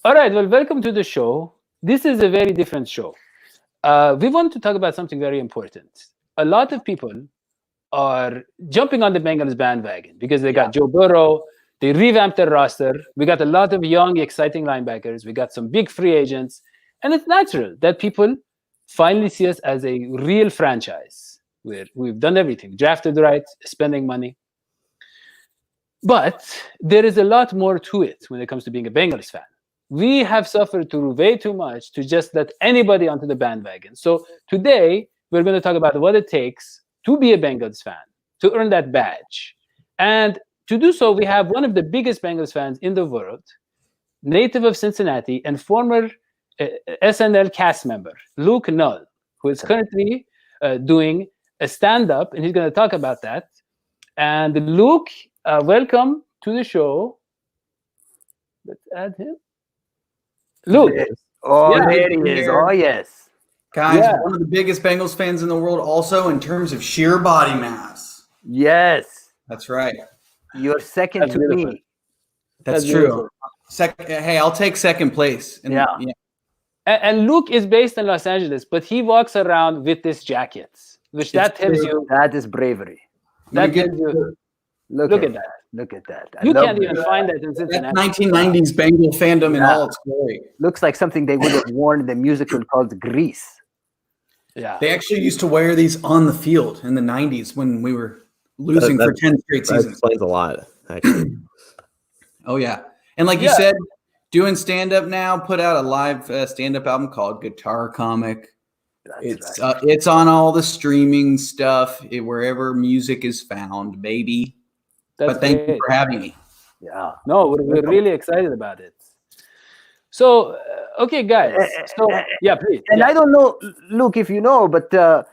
All right, well, welcome to the show. This is a very different show. We want to talk about something very important. A lot of people are jumping on the Bengals bandwagon because they got Joe Burrow. They revamped their roster. We got a lot of young, exciting linebackers. We got some big free agents. And it's natural that people finally see us as a real franchise where we've done everything, drafted right, spending money. But there is a lot more to it when it comes to being a Bengals fan. We have suffered through way too much to just let anybody onto the bandwagon. So today, we're going to talk about what it takes to be a Bengals fan, to earn that badge. And to do so, we have one of the biggest Bengals fans in the world, native of Cincinnati and former SNL cast member, Luke Null, who is currently doing a stand-up, and he's going to talk about that. And Luke, welcome to the show. Let's add him. Luke. Oh, there he is. Oh, yes. Guys, one of the biggest Bengals fans in the world, also in terms of sheer body mass. Yes. That's right. You're second to me. That's true. Hey, I'll take second place. And Luke is based in Los Angeles, but he walks around with this jacket, which that tells you. That is bravery. That tells you. Look at that. Look at that. You can't even find that in Cincinnati. 1990s Bengal fandom in all its glory. Looks like something they would have worn in the musical called Grease. Yeah. They actually used to wear these on the field in the 90s when we were losing for 10 straight seasons. That explains a lot, actually. Oh, yeah. And like you said, doing stand-up now, put out a live stand-up album called Guitar Comic. It's on all the streaming stuff, wherever music is found, baby. But thank you for having me. Yeah. No, we're really excited about it. So, okay, guys. So, please. And I don't know, Luke, if you know, but I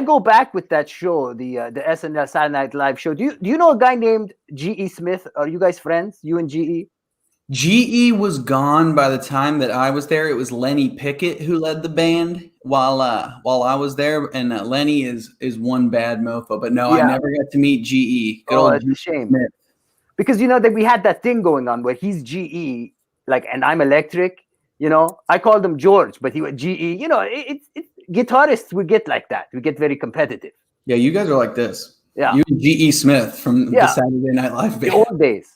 go back with that show, the SNL Saturday Night Live show. Do you know a guy named G.E. Smith? Are you guys friends? You and G.E.? G.E. was gone by the time that I was there. It was Lenny Pickett who led the band while I was there, and Lenny is one bad mofo. But no, I never got to meet G.E. It's a shame. Smith. Because that we had that thing going on where he's G.E. and I'm Electric. I called him George, but he was G.E. It's guitarists, we get like that. We get very competitive. Yeah, you guys are like this. Yeah, you and G.E. Smith from the Saturday Night Live band. The old days.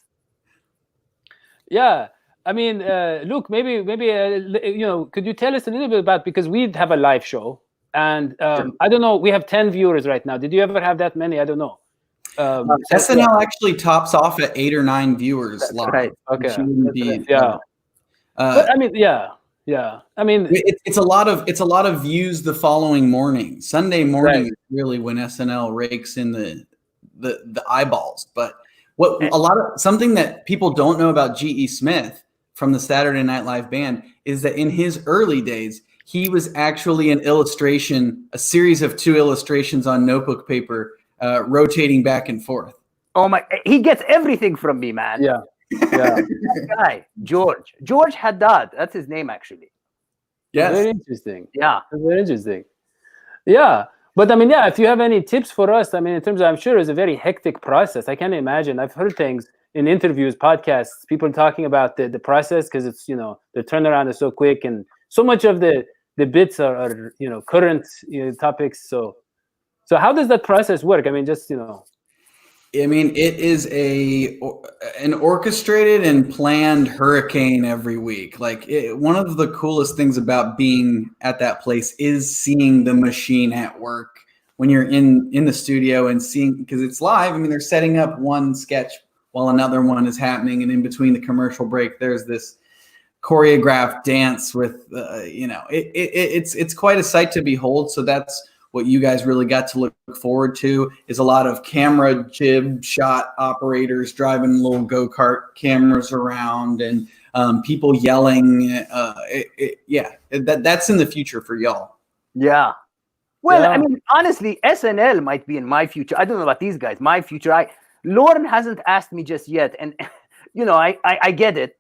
Yeah, I mean, Luke, maybe, could you tell us a little bit about, because we have a live show, and I don't know, we have 10 viewers right now. Did you ever have that many? I don't know. SNL actually tops off at 8 or 9 viewers live. Right. Okay. But I mean, I mean, it's a lot of views the following morning. Sunday morning is really when SNL rakes in the eyeballs, but. Something that people don't know about G.E. Smith from the Saturday Night Live band is that in his early days, he was actually an illustration, a series of 2 illustrations on notebook paper, rotating back and forth. Oh my! He gets everything from me, man. Yeah. That guy, George Haddad. That's his name, actually. Yes. Very interesting. Yeah. Very interesting. Yeah. But I mean, if you have any tips for us, I mean, in terms of, I'm sure it's a very hectic process. I can't imagine. I've heard things in interviews, podcasts, people talking about the process because it's, the turnaround is so quick and so much of the bits are current topics. So how does that process work? I mean, just, I mean, it is an orchestrated and planned hurricane every week. One of the coolest things about being at that place is seeing the machine at work when you're in the studio and seeing, because it's live. I mean, they're setting up one sketch while another one is happening, and in between the commercial break, there's this choreographed dance with, it's quite a sight to behold. So that's what you guys really got to look forward to, is a lot of camera jib shot operators driving little go-kart cameras around and people yelling. That's in the future for y'all. Yeah. Well, I mean, honestly, SNL might be in my future. I don't know about these guys. My future. Lauren hasn't asked me just yet. And, I get it.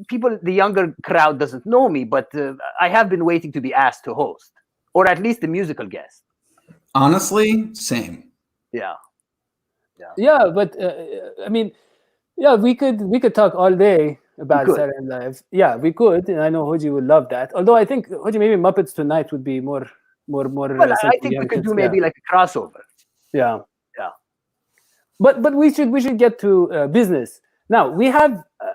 People, the younger crowd doesn't know me, but I have been waiting to be asked to host, or at least the musical guest. Honestly, same. Yeah. Yeah, but I mean, Yeah, we could talk all day about could. Saturday Night Live. Yeah, we could, and I know Hodgie would love that. Although I think Hodgie, maybe Muppets Tonight would be more. Well, I something think we young could kids- do maybe like a crossover. yeah. Yeah. But we should get to business now.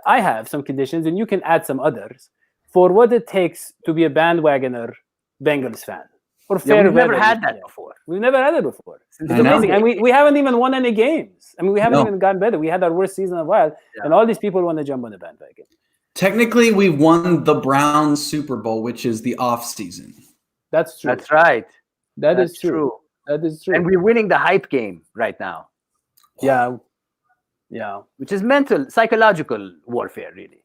I have some conditions, and you can add some others for what it takes to be a bandwagoner Bengals fan. Or Yeah, fair we've never weather. had that before. We've never had it before. It's I know. amazing, and we haven't even won any games. I mean, we haven't No. even gotten better. We had our worst season in a while, and all these people want to jump on the bandwagon. Technically, we won the Browns Super Bowl, which is the off season. That's true. That's right. That is That's true. That is true. And we're winning the hype game right now, yeah. which is psychological warfare, really.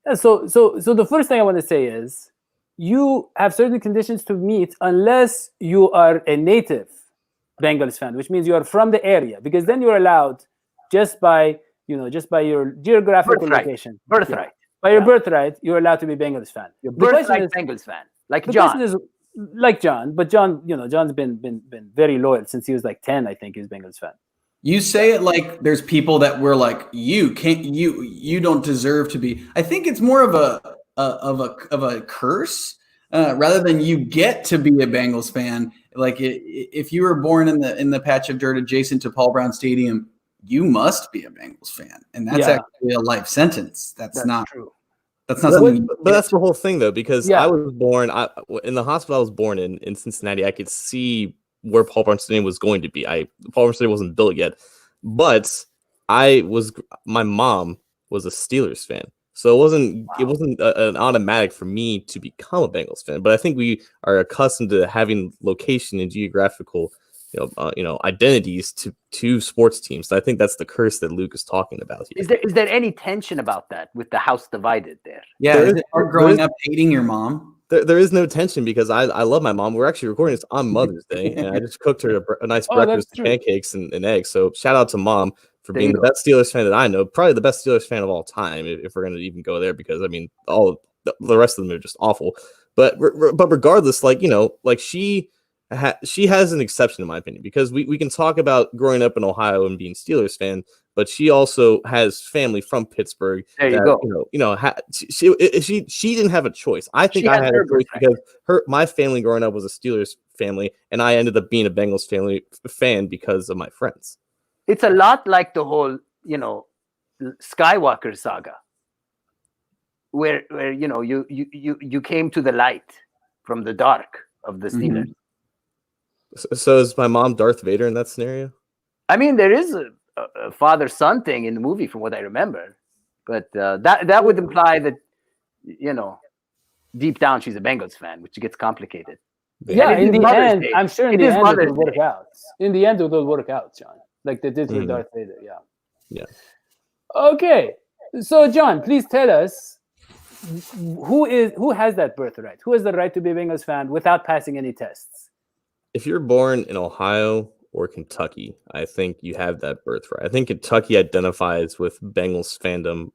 Yeah, so the first thing I want to say is you have certain conditions to meet unless you are a native Bengals fan, which means you are from the area, because then you're allowed just by your geographical location. Birthright. Yeah. By your birthright, you're allowed to be Bengals fan. Your The question birthright is- Bengals fan. Like the John. question is like John, but John, John's been very loyal since he was like 10, I think, he's Bengals fan. You say it like there's people that were like, you don't deserve to be. I think it's more of a curse rather than you get to be a Bengals fan. Like if you were born in the patch of dirt adjacent to Paul Brown Stadium, you must be a Bengals fan, and that's actually a life sentence. That's not true. That's not something. But that's the whole thing, though, because Yeah. I was born in the hospital I was born in Cincinnati. I could see where Paul Brown Stadium was going to be. Paul Brown Stadium wasn't built yet, but my mom was a Steelers fan, so it wasn't an automatic for me to become a Bengals fan. But I think we are accustomed to having location and geographical identities to sports teams. So I think that's the curse that Luke is talking about here. Is there any tension about that with the house divided there? Yeah, There is is- it hard growing up hating your mom? There is no tension because I love my mom. We're actually recording this on Mother's Day, and I just cooked her a nice Oh, that's breakfast, true. pancakes, and eggs. So shout out to Mom for There being you the go. best Steelers fan that I know, probably the best Steelers fan of all time, if we're going to even go there, because I mean, all the rest of them are just awful. But regardless, she has an exception in my opinion, because we can talk about growing up in Ohio and being Steelers fan, but she also has family from Pittsburgh. There you that, go. She didn't have a choice. I think She I has had her a choice birthright. because my family growing up was a Steelers family, and I ended up being a Bengals fan because of my friends. It's a lot like the whole, Skywalker saga, where you came to the light from the dark of the Steelers. So is my mom Darth Vader in that scenario? I mean, there is a father-son thing in the movie, from what I remember, but that would imply that, deep down she's a Bengals fan, which gets complicated. Yeah, And it in is the Mother's end, Day. I'm sure in It the is end it Mother's will work Day. out. In the end, it will work out, John. Like they did with Mhm. Darth Vader. Yeah. Yeah. Okay, so John, please tell us who has that birthright? Who has the right to be a Bengals fan without passing any tests? If you're born in Ohio or Kentucky, I think you have that birthright. I think Kentucky identifies with Bengals fandom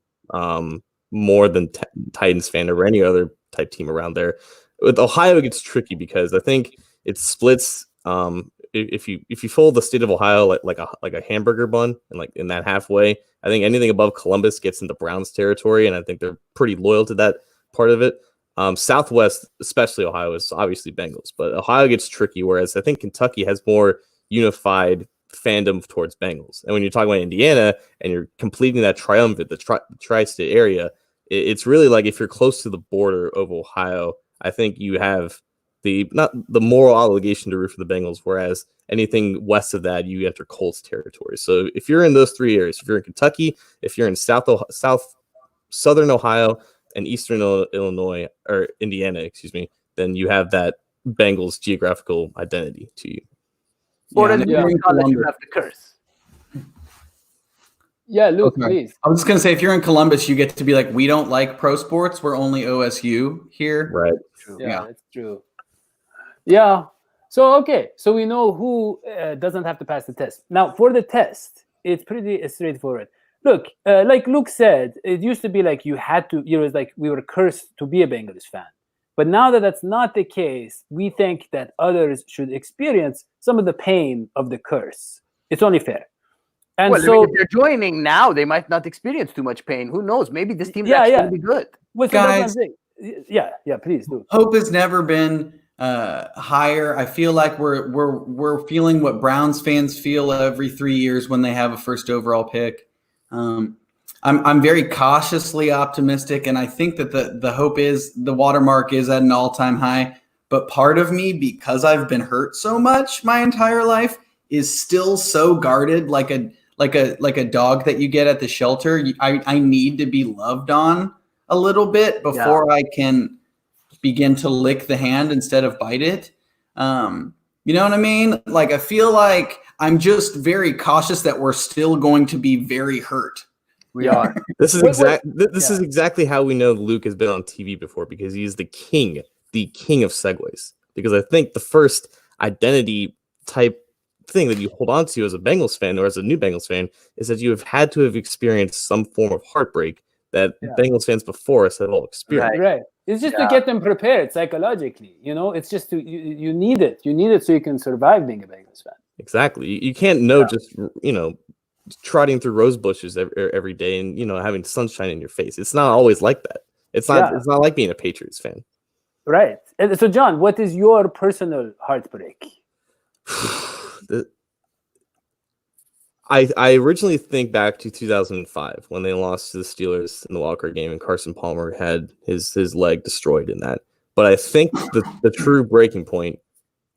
more than Titans fandom or any other type team around there. With Ohio, it gets tricky because I think it splits. If you fold the state of Ohio like a hamburger bun and like in that halfway, I think anything above Columbus gets into Browns territory, and I think they're pretty loyal to that part of it. Southwest, especially Ohio, is obviously Bengals, but Ohio gets tricky. Whereas I think Kentucky has more unified fandom towards Bengals. And when you're talking about Indiana and you're completing that triumvirate, the tri-state area, it's really like if you're close to the border of Ohio, I think you have not the moral obligation to root for the Bengals, whereas anything west of that, you enter Colts territory. So if you're in those three areas, if you're in Kentucky, if you're in southern Ohio and eastern Illinois or Indiana, then you have that Bengals geographical identity to you. Or Yeah, as and you if you're in call it, you Columbus- have the curse. Yeah, Luke, Okay. please. I was just gonna say, if you're in Columbus, you get to be like, we don't like pro sports. We're only OSU here. Right. Yeah, Yeah. that's true. Yeah. So okay, so we know who doesn't have to pass the test. Now for the test, it's pretty straightforward. Look, like Luke said, it used to be like you had to. It was like we were cursed to be a Bengals fan. But now that that's not the case, we think that others should experience some of the pain of the curse. It's only fair. And well, I so mean, if they're joining now, they might not experience too much pain. Who knows? Maybe this team's Yeah, actually yeah. going to be good. well, so that's what I'm Guys. saying. Yeah, please do. Hope has never been higher. I feel like we're feeling what Browns fans feel every 3 years when they have a first overall pick. I'm very cautiously optimistic, and I think that the hope is the watermark is at an all-time high. But part of me, because I've been hurt so much my entire life, is still so guarded, like a dog that you get at the shelter. I need to be loved on a little bit before I can begin to lick the hand instead of bite it. You know what I mean? Like, I feel like I'm just very cautious that we're still going to be very hurt. We are. This is This is exactly how we know Luke has been on TV before, because he's the king of segues. Because I think the first identity type thing that you hold on to as a Bengals fan or as a new Bengals fan is that you have had to have experienced some form of heartbreak that Bengals fans before us have all experienced. Right. It's just to get them prepared psychologically. It's just you need it. You need it so you can survive being a Bengals fan. Exactly. You can't know just trotting through rose bushes every day and having sunshine in your face. It's not always like that. It's not like being a Patriots fan. Right. And so, John, what is your personal heartbreak? I originally think back to 2005 when they lost to the Steelers in the wildcard game and Carson Palmer had his leg destroyed in that. But I think the true breaking point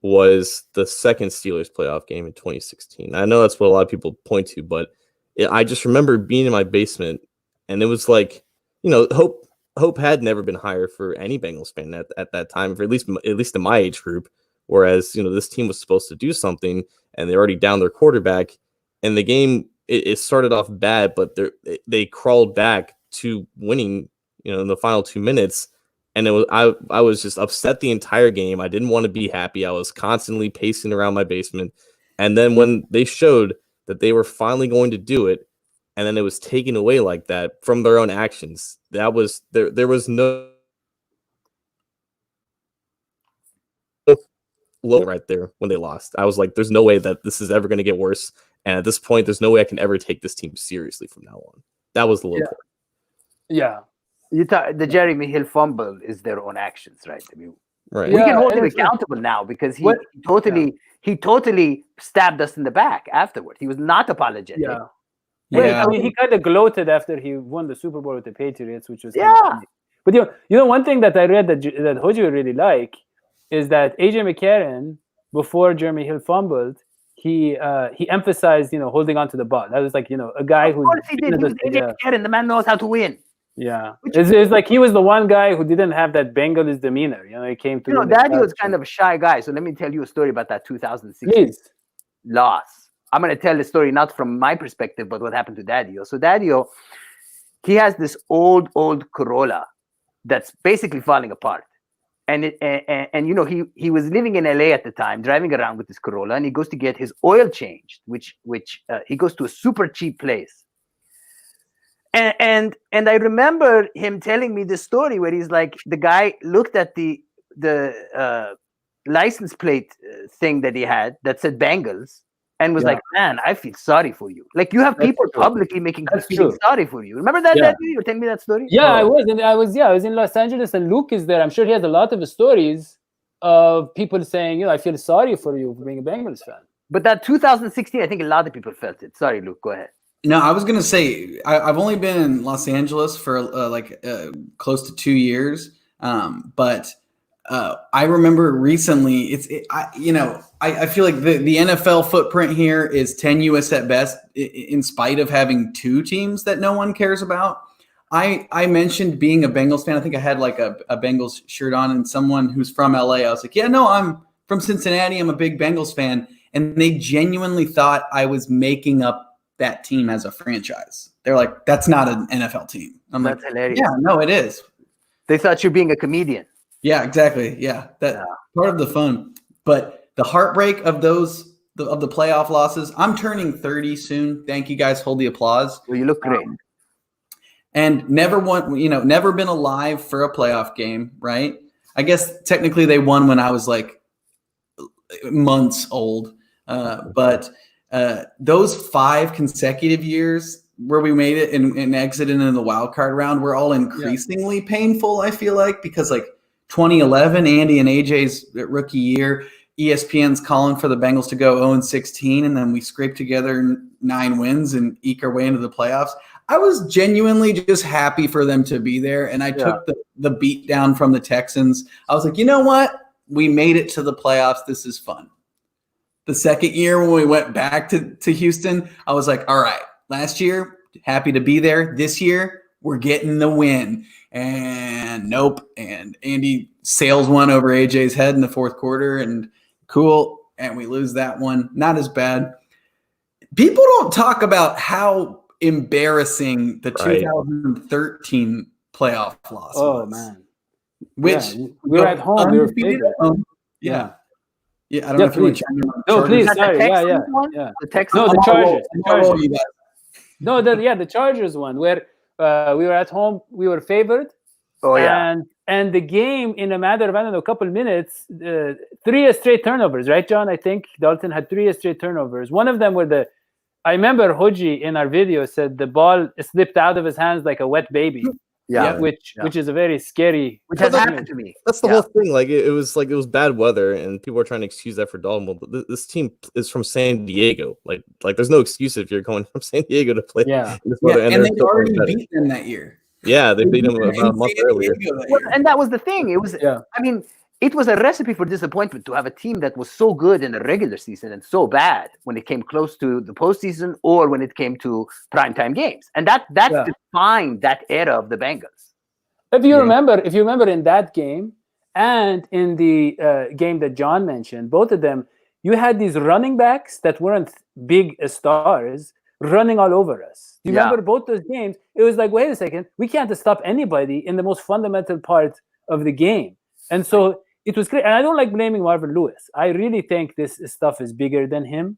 was the second Steelers playoff game in 2016. I know that's what a lot of people point to, but I just remember being in my basement, and it was like, hope had never been higher for any Bengals fan at that time, for at least in my age group. Whereas this team was supposed to do something, and they're already down their quarterback, and the game it started off bad, but they crawled back to winning, in the final 2 minutes. And I was just upset the entire game. I didn't want to be happy. I was constantly pacing around my basement. And then when they showed that they were finally going to do it, and then it was taken away like that from their own actions, that was there was no low right there when they lost. I was like, there's no way that this is ever going to get worse. And at this point, there's no way I can ever take this team seriously from now on. That was the low point. Yeah. The Jeremy Hill fumble is their own actions, right? I mean, Right. we can hold him accountable now because he totally stabbed us in the back afterward. He was not apologetic. Yeah. Yeah. I mean, he kind of gloated after he won the Super Bowl with the Patriots, which was kind of funny. But one thing that I read that Hodgie would really like is that AJ McCarron, before Jeremy Hill fumbled, he emphasized holding on to the ball. That was like a guy who. Of course he did. He was AJ McCarron. The man knows how to win. Yeah, it's like he was the one guy who didn't have that Bengal's demeanor. He came to. Dadio was kind of a shy guy. So let me tell you a story about that 2016 loss. I'm going to tell the story not from my perspective, but what happened to Dadio. So Dadio, he has this old Corolla that's basically falling apart, and he was living in LA at the time, driving around with this Corolla, and he goes to get his oil changed, which he goes to a super cheap place. And I remember him telling me this story where he's like, the guy looked at the license plate thing that he had that said Bengals and was like, man, I feel sorry for you. Like, you have people publicly making feeling sorry for you. Remember that? You were telling me that story? Yeah, I was in Los Angeles, and Luke is there. I'm sure he has a lot of stories of people saying, I feel sorry for you for being a Bengals fan. But that 2016, I think a lot of people felt it. Sorry, Luke, go ahead. No, I was going to say, I've only been in Los Angeles for close to 2 years. But I remember recently, I feel like the NFL footprint here is tenuous at best, in spite of having two teams that no one cares about. I mentioned being a Bengals fan. I think I had like a Bengals shirt on, and someone who's from LA, I was like, yeah, no, I'm from Cincinnati. I'm a big Bengals fan. And they genuinely thought I was making up that team as a franchise. They're like, that's not an NFL team. I'm That's like, hilarious. yeah, no, it is. They thought you're being a comedian. Yeah, exactly. Yeah, part of the fun. But the heartbreak of the playoff losses. I'm turning 30 soon. Thank you guys. Hold the applause. Well, you look great. And never been alive for a playoff game, right? I guess technically they won when I was like months old. But those 5 consecutive years where we made it and exited in the wild card round were all increasingly painful, I feel like, because like 2011, Andy and AJ's rookie year, ESPN's calling for the Bengals to go 0-16, and then we scraped together 9 wins and eke our way into the playoffs. I was genuinely just happy for them to be there, and I took the beat down from the Texans. I was like, you know what? We made it to the playoffs. This is fun. The second year when we went back to Houston, I was like, all right, last year, happy to be there. This year, we're getting the win. And nope. And Andy sails one over AJ's head in the fourth quarter, and cool. And we lose that one. Not as bad. People don't talk about how embarrassing the 2013 playoff loss was. Oh, man. Which we were at home. We were favored. Yeah. Yeah, I don't know if you want to chime in on No, please. Chargers. Sorry. Yeah. The Texans. No, the Chargers. No, The Chargers one where we were at home. We were favored. Oh, yeah. And the game, in a matter of, I don't know, a couple minutes, 3 straight turnovers, right, John? I think Dalton had 3 straight turnovers. One of them were I remember Hodgie in our video said the ball slipped out of his hands like a wet baby. Yeah. Which is a very scary. Which has happened to me. That's the whole thing. Like it was bad weather, and people are trying to excuse that for Dalton. Well, this team is from San Diego. Like there's no excuse if you're going from San Diego to play. Yeah. This weather, and they already better. beat them that year. Yeah, they beat them about a month earlier. Well, and that was the thing. It was. I mean, it was a recipe for disappointment to have a team that was so good in the regular season and so bad when it came close to the postseason or when it came to primetime games, and that defined that era of the Bengals. If you remember in that game and in the game that John mentioned, both of them, you had these running backs that weren't big stars running all over us. Do you remember both those games? It was like, wait a second, we can't stop anybody in the most fundamental part of the game. And so it was great. And I don't like blaming Marvin Lewis. I really think this stuff is bigger than him.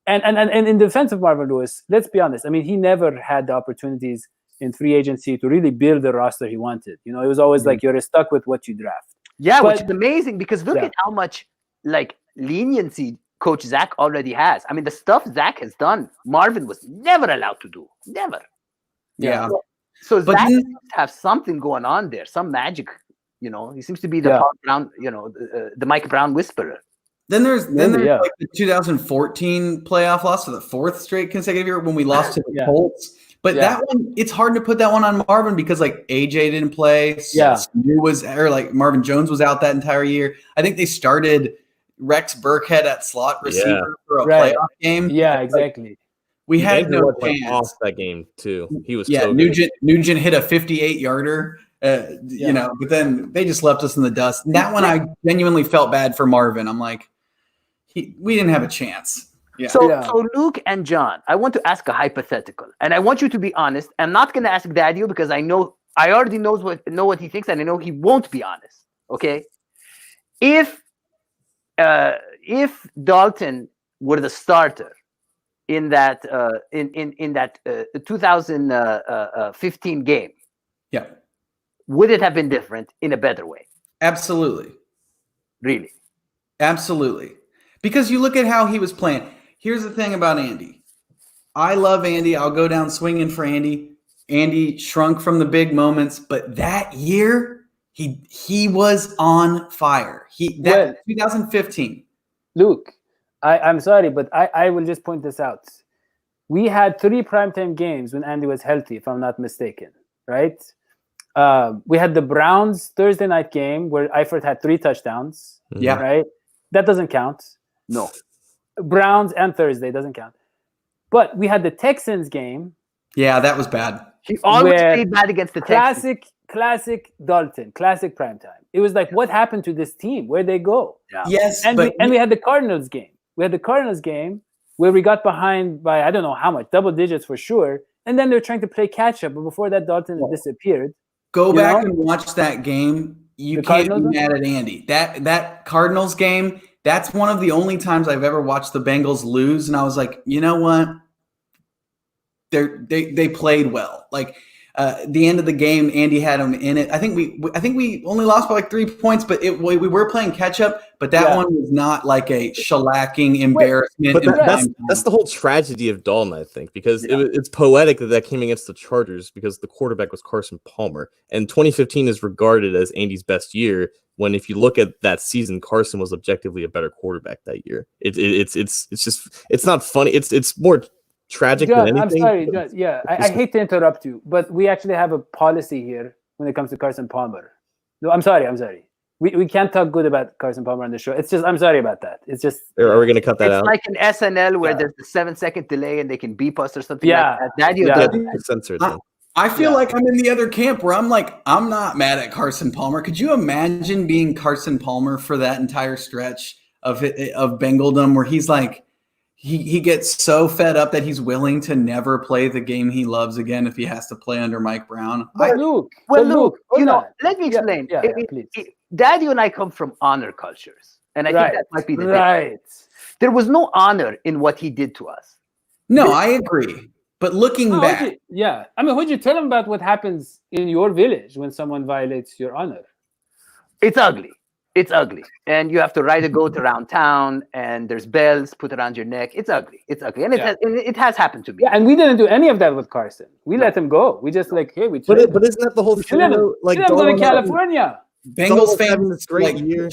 And in defense of Marvin Lewis, let's be honest. I mean, he never had the opportunities in free agency to really build the roster he wanted. You know, it was always like you're stuck with what you draft. Yeah, which is amazing because look at how much like leniency Coach Zach already has. I mean, the stuff Zach has done, Marvin was never allowed to do. Never. Yeah. So Zach seems to have something going on there, some magic. You know, he seems to be the Mark Brown, the Mike Brown whisperer. Then there's like the 2014 playoff loss for the 4th straight consecutive year when we lost to the Colts. But that one, it's hard to put that one on Marvin because like AJ didn't play. Marvin Jones was out that entire year. I think they started Rex Burkhead at slot receiver for a playoff game. Yeah, exactly. We had no chance. Off that game too. He was Nugent hit a 58-yarder. But then they just left us in the dust. And that one, I genuinely felt bad for Marvin. I'm like, we didn't have a chance. Yeah. So Luke and John, I want to ask a hypothetical, and I want you to be honest. I'm not going to ask Dadio because I already know what he thinks, and I know he won't be honest. Okay, if Dalton were the starter in that 2015 game, would it have been different in a better way? Absolutely. Really? Absolutely. Because you look at how he was playing. Here's the thing about Andy. I love Andy. I'll go down swinging for Andy. Andy shrunk from the big moments, but that year he was on fire. 2015. Luke, I'm sorry, but I will just point this out. We had 3 primetime games when Andy was healthy, if I'm not mistaken, right? We had the Browns Thursday night game where Eifert had 3 touchdowns. Yeah. Right? That doesn't count. No. Browns and Thursday doesn't count. But we had the Texans game. Yeah, that was bad. He always played bad against the Texans. Classic Dalton, classic primetime. It was like, what happened to this team? Where'd they go? Yeah. Yes. And we had the Cardinals game. We had the Cardinals game where we got behind by, I don't know how much, double digits for sure. And then they're trying to play catch up. But before that, Dalton disappeared. Go back and watch that game. You can't be mad at Andy. That Cardinals game, that's one of the only times I've ever watched the Bengals lose. And I was like, you know what? They played well. Like, The end of the game, Andy had him in it. I think we only lost by like 3 points, but we were playing catch up. But that one was not like a shellacking embarrassment. But that's the whole tragedy of Dalton, I think, because it's poetic that came against the Chargers because the quarterback was Carson Palmer, and 2015 is regarded as Andy's best year. When if you look at that season, Carson was objectively a better quarterback that year. It's not funny. It's more tragic than anything. I'm sorry. John, I hate to interrupt you, but we actually have a policy here when it comes to Carson Palmer. No, I'm sorry. We can't talk good about Carson Palmer on the show. It's just I'm sorry about that. It's just. Are we going to cut that out? It's like an SNL where there's a 7-second delay and they can beep us or something like that. Dadio censored. I feel like I'm in the other camp where I'm like, I'm not mad at Carson Palmer. Could you imagine being Carson Palmer for that entire stretch of Bengaldom where he's like, he gets so fed up that he's willing to never play the game he loves again if he has to play under Mike Brown? Luke, let me explain. Dadio and I come from honor cultures, and I think that might be the difference. There was no honor in what he did to us. No, I agree. But looking back, Hodgie, tell him about what happens in your village when someone violates your honor. It's ugly. It's ugly, and you have to ride a goat around town, and there's bells put around your neck. It's ugly, and it has happened to me. Yeah, and we didn't do any of that with Carson. We let him go. We just but isn't that the whole thing? Like go to California. Bengals fans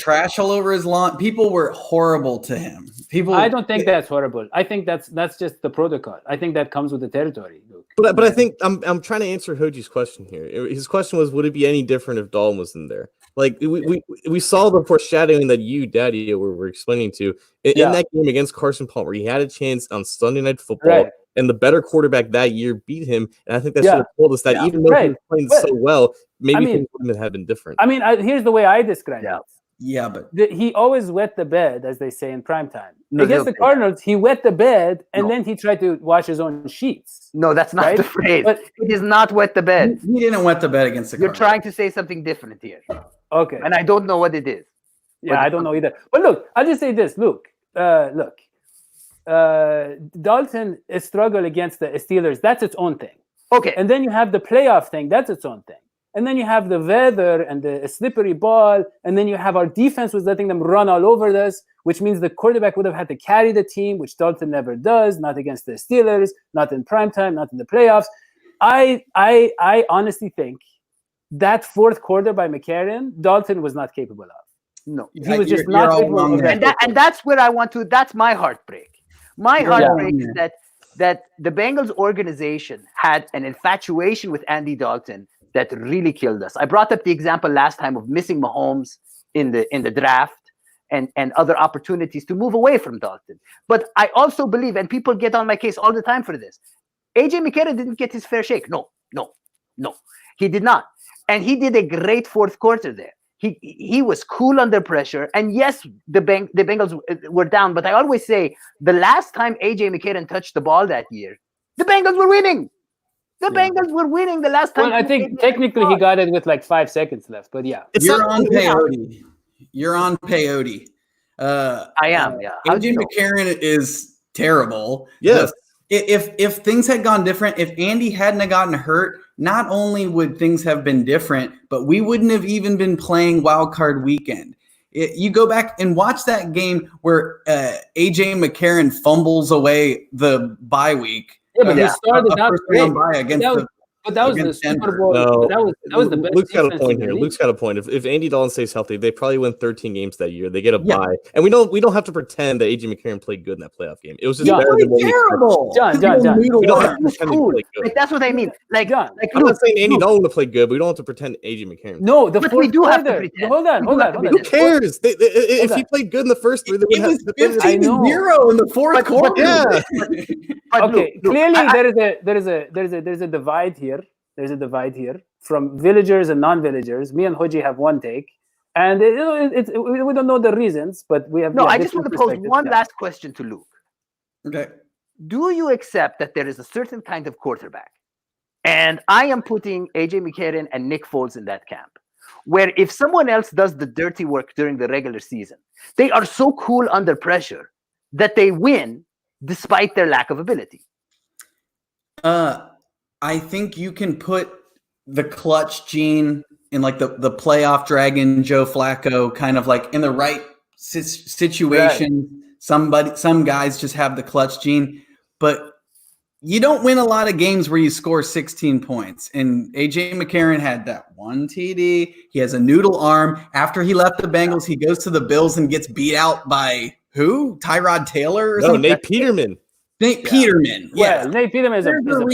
trash all over his lawn. People were horrible to him. I don't think that's horrible. I think that's just the protocol. I think that comes with the territory, Luke. But I think I'm trying to answer Hodgie's question here. His question was, would it be any different if Dalton was in there? Like we saw the foreshadowing that you, Dadio, were explaining to in that game against Carson Palmer. He had a chance on Sunday Night Football, and the better quarterback that year beat him. And I think that should have told us that even though he was playing so well, maybe things wouldn't have been different. I mean, here's the way I describe it. Yeah, but he always wet the bed, as they say in primetime. Against the Cardinals, he wet the bed, and then he tried to wash his own sheets. No, that's not the phrase. But it is not wet the bed. He didn't wet the bed against the Cardinals. You're trying to say something different here. Okay. And I don't know what it is. Yeah, I don't know either. But look, I'll just say this. Luke, Dalton struggle against the Steelers. That's its own thing. Okay. And then you have the playoff thing. That's its own thing. And then you have the weather and the slippery ball. And then you have our defense was letting them run all over us, which means the quarterback would have had to carry the team, which Dalton never does, not against the Steelers, not in primetime, not in the playoffs. I honestly think that fourth quarter by McCarron, Dalton was not capable of. No. He was just not capable of that. And that's where I want to, that's my heartbreak. My heartbreak is that the Bengals organization had an infatuation with Andy Dalton that really killed us. I brought up the example last time of missing Mahomes in the draft and other opportunities to move away from Dalton. But I also believe, and people get on my case all the time for this, AJ McCarron didn't get his fair shake. No. He did not. And he did a great fourth quarter there. He was cool under pressure. And yes, the Bengals were down. But I always say the last time AJ McCarron touched the ball that year, the Bengals were winning. The Bengals were winning the last time. Well, I think technically he got it with like 5 seconds left. But yeah. You're on peyote. You're on peyote. I am, yeah. AJ McCarron is terrible. Yes. If things had gone different, if Andy hadn't gotten hurt, not only would things have been different, but we wouldn't have even been playing Wild Card Weekend. You go back and watch that game where AJ McCarron fumbles away the bye week. Yeah, but he started out great. But that was the Super Bowl. No, that was the best. Luke's got a point here. Luke's got a point. If Andy Dalton stays healthy, they probably win 13 games that year. They get a bye, and we don't have to pretend that AJ McCarron played good in that playoff game. It was just better than what terrible. John. We don't have to pretend he played good. Like, that's what I mean. Like, John, I'm not saying Andy Dalton would play good, but we don't have to pretend AJ McCarron. No, but we do have to pretend. Hold on. Who cares? If he played good in the first three, it was 15-0 in the fourth quarter. Yeah. Okay, clearly there is a divide here. There's a divide here from villagers and non-villagers. Me and Hodgie have one take, and we don't know the reasons, but we have. No, I just want to pose one last question to Luke. Okay. Do you accept that there is a certain kind of quarterback, and I am putting AJ McCarron and Nick Foles in that camp, where if someone else does the dirty work during the regular season, they are so cool under pressure that they win despite their lack of ability? I think you can put the clutch gene in like the playoff dragon Joe Flacco, kind of like in the right situation. Right. Some guys just have the clutch gene, but you don't win a lot of games where you score 16 points. And AJ McCarron had that one TD. He has a noodle arm. After he left the Bengals, he goes to the Bills and gets beat out by who? Tyrod Taylor? Or something? Nate Peterman. Peterman. Yeah, Nate Peterman is a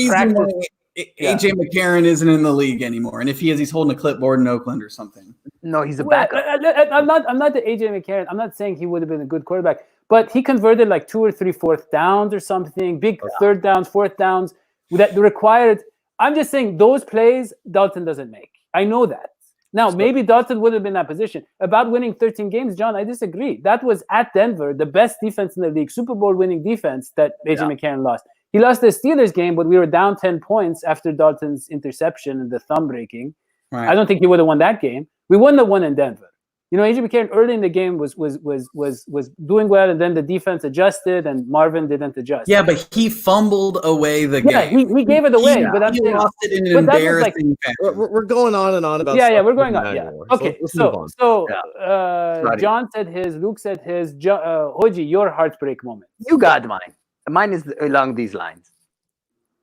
practice. AJ McCarron isn't in the league anymore. And if he is, he's holding a clipboard in Oakland or something. No, he's a backup. I'm not the AJ McCarron. I'm not saying he would have been a good quarterback. But he converted like 2 or 3 fourth downs or something, big third downs, fourth downs that required. I'm just saying those plays Dalton doesn't make. I know that. Now, maybe Dalton would have been in that position. About winning 13 games, John, I disagree. That was at Denver, the best defense in the league, Super Bowl winning defense that AJ McCarron lost. He lost the Steelers game, but we were down 10 points after Dalton's interception and the thumb breaking. Right. I don't think he would have won that game. We won the one in Denver. You know, AJ McCarron early in the game was doing well, and then the defense adjusted, and Marvin didn't adjust. Yeah, but he fumbled away the game. Yeah, he gave it away, but I'm saying lost it in an embarrassing fashion. We're going on and on about. Yeah, we're going on. Yeah. Okay, so John said his, Luke said his. Hodgie, your heartbreak moment. You got mine. Mine is along these lines.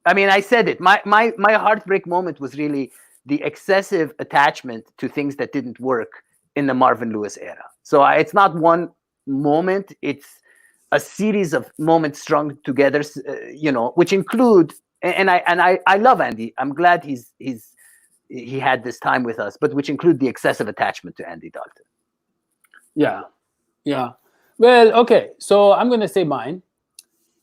I mean, I said it. My heartbreak moment was really the excessive attachment to things that didn't work in the Marvin Lewis era. So it's not one moment, it's a series of moments strung together, which include, and I love Andy. I'm glad he had this time with us, but which include the excessive attachment to Andy Dalton. Yeah. Well, okay. So I'm going to say mine,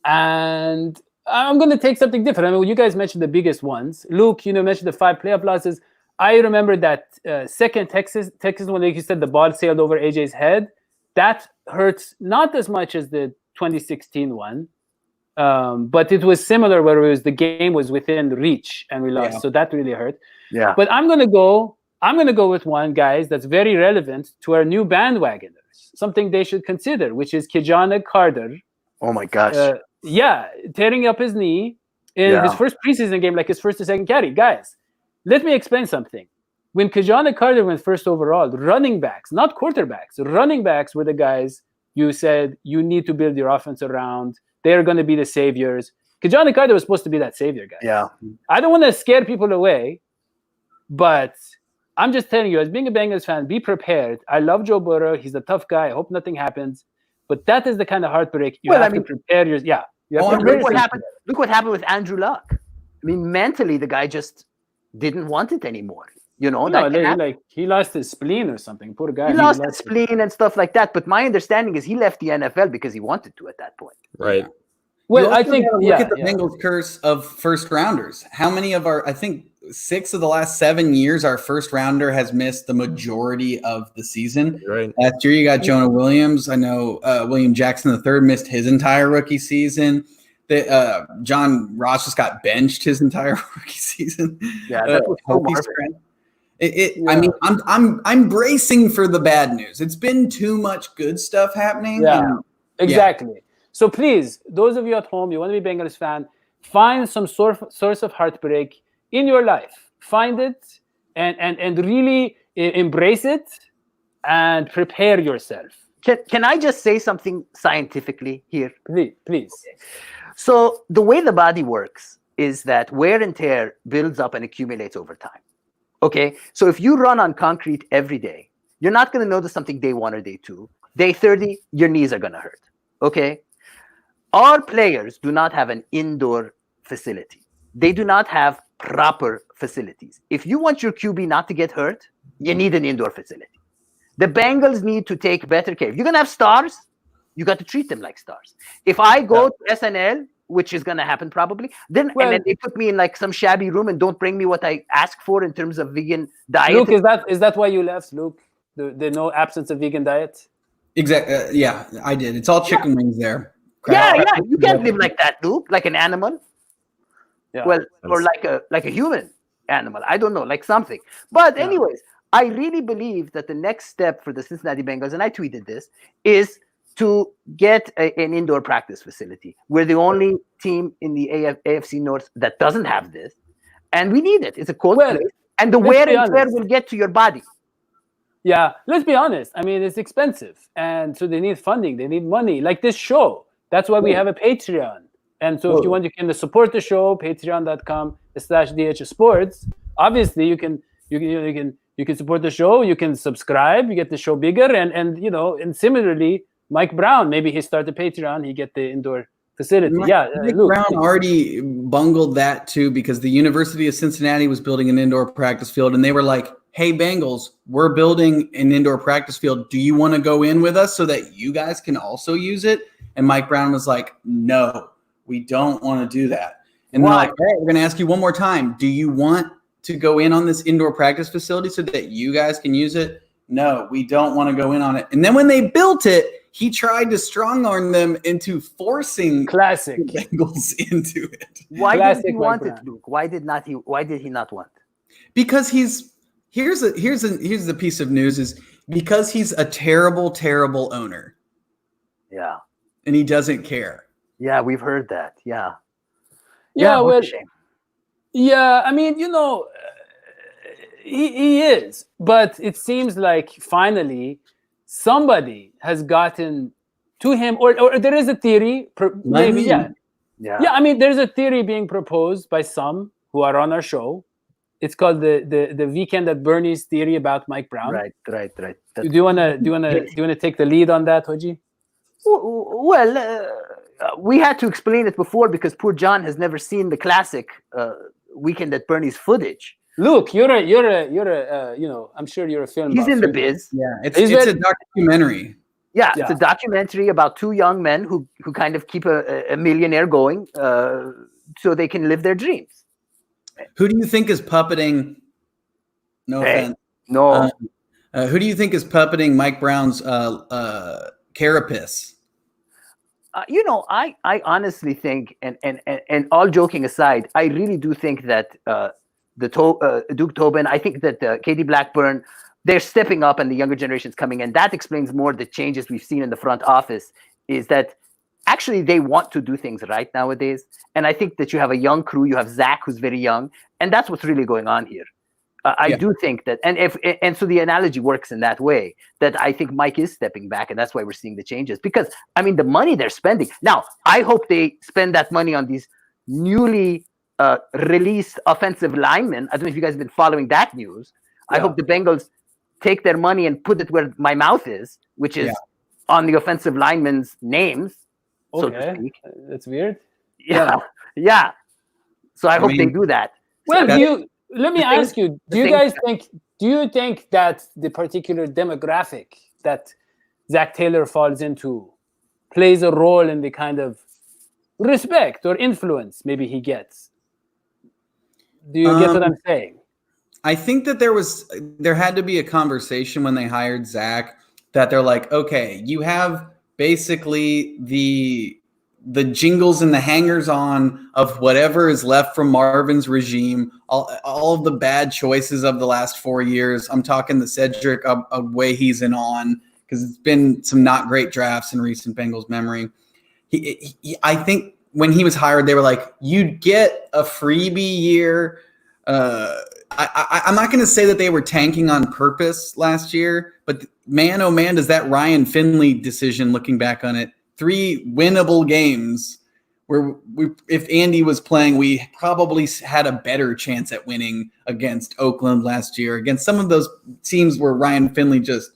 and I'm going to take something different. I mean, you guys mentioned the biggest ones. Luke, mentioned the 5 playoff losses. I remember that second Texas when, like you said, the ball sailed over AJ's head. That hurts not as much as the 2016 one, but it was similar where the game was within reach and we lost. Yeah. So that really hurt. Yeah. But I'm gonna go with one, guys, that's very relevant to our new bandwagoners. Something they should consider, which is Kijana Carter. Oh my gosh. Tearing up his knee in his first preseason game, like his first or second carry, guys. Let me explain something. When Kijana Carter went first overall, running backs, not quarterbacks, running backs were the guys you said you need to build your offense around. They're going to be the saviors. Kijana Carter was supposed to be that savior guy. Yeah. I don't want to scare people away, but I'm just telling you, as being a Bengals fan, be prepared. I love Joe Burrow. He's a tough guy. I hope nothing happens. But that is the kind of heartbreak you have to prepare your. Yeah. Look what happened with Andrew Luck. I mean, mentally, the guy just didn't want it anymore. He lost his spleen or something. Poor guy. He lost his spleen and stuff like that. But my understanding is he left the NFL because he wanted to at that point. Right. Yeah. Well, I think look at the Bengals curse of first rounders. How many of I think 6 of the last 7 years, our first rounder has missed the majority of the season. Right. Last year, you got Jonah Williams. I know William Jackson III missed his entire rookie season. John Ross just got benched his entire rookie season. Yeah, that was so I mean, I'm bracing for the bad news. It's been too much good stuff happening. Yeah, exactly. Yeah. So please, those of you at home, you want to be a Bengals fan, find some source of heartbreak in your life. Find it and really embrace it and prepare yourself. Can I just say something scientifically here? Please. Okay. So the way the body works is that wear and tear builds up and accumulates over time. Okay, so if you run on concrete every day, you're not going to notice something day 1 or day 2. Day 30, your knees are going to hurt. Okay, our players do not have an indoor facility. They do not have proper facilities. If you want your QB not to get hurt, you need an indoor facility. The Bengals need to take better care. If you're going to have stars, you got to treat them like stars. If I go to SNL, which is going to happen probably, and then they put me in like some shabby room and don't bring me what I ask for in terms of vegan diet. Luke, is that why you left, Luke? The no absence of vegan diet? Exactly. Yeah, I did. It's all chicken wings there. Yeah. You can't live like that, Luke, like an animal. Yeah. Well, or like a human animal. I don't know, like something. But anyways, I really believe that the next step for the Cincinnati Bengals, and I tweeted this, is to get an indoor practice facility. We're the only team in the AFC North that doesn't have this, and we need it. It's a cold place. And the let's wear be and tear honest. will get to your body. Yeah, let's be honest. I mean, it's expensive, and so they need funding. They need money, like this show. That's why we have a Patreon. And so, if you want, you can support the show. Patreon.com/DH Sports. Obviously, you can support the show. You can subscribe. You get the show bigger, and similarly, Mike Brown. Maybe he started Patreon. He get the indoor facility. Mike Luke, Brown already bungled that too, because the University of Cincinnati was building an indoor practice field, and they were like, "Hey, Bengals, we're building an indoor practice field. Do you want to go in with us so that you guys can also use it?" And Mike Brown was like, "No, we don't want to do that." And they're like, "All right, we're going to ask you one more time. Do you want to go in on this indoor practice facility so that you guys can use it?" "No, we don't want to go in on it." And then when they built it, he tried to strong arm them into forcing classic the Bengals into it. Why Classic did he want Mike it, Luke? Why did he not want? Because here's the piece of news is because he's a terrible owner. Yeah. And he doesn't care. Yeah, we've heard that. Yeah. Yeah, what a well, shame. yeah. I mean, he is, but it seems like finally somebody has gotten to him, or there is a theory, maybe, yeah. I mean, there's a theory being proposed by some who are on our show. It's called the Weekend at Bernie's theory about Mike Brown. Right. Do you wanna take the lead on that, Hodgie? Well, we had to explain it before because poor John has never seen the classic Weekend at Bernie's footage. Luke, you're a I'm sure you're a film. He's buff. in the biz. Yeah, it's a documentary. Yeah, it's a documentary about two young men who kind of keep a millionaire going so they can live their dreams. Who do you think is puppeting? No offense. No. Who do you think is puppeting Mike Brown's carapace? I honestly think, and all joking aside, I really do think that Duke Tobin, I think that Katie Blackburn, they're stepping up and the younger generation's coming in. That explains more the changes we've seen in the front office, is that actually they want to do things right nowadays. And I think that you have a young crew, you have Zach, who's very young, and that's what's really going on here. I do think that, and so the analogy works in that way, that I think Mike is stepping back, and that's why we're seeing the changes. Because, I mean, the money they're spending. Now, I hope they spend that money on these newly released offensive linemen. I don't know if you guys have been following that news. I hope the Bengals take their money and put it where my mouth is, which is on the offensive linemen's names, so to speak. That's weird. Yeah. So I hope they do that. Well, let me ask you, do you think that the particular demographic that Zach Taylor falls into plays a role in the kind of respect or influence maybe he gets? Do you get what I'm saying? I think that there had to be a conversation when they hired Zach that they're like, okay, you have basically the jingles and the hangers on of whatever is left from Marvin's regime, all of the bad choices of the last 4 years. I'm talking the Cedric way he's in on, because it's been some not great drafts in recent Bengals memory. I think when he was hired, they were like, you'd get a freebie year. I'm not going to say that they were tanking on purpose last year, but man, oh man, does that Ryan Finley decision, looking back on it, 3 winnable games where if Andy was playing, we probably had a better chance at winning against Oakland last year, against some of those teams where Ryan Finley just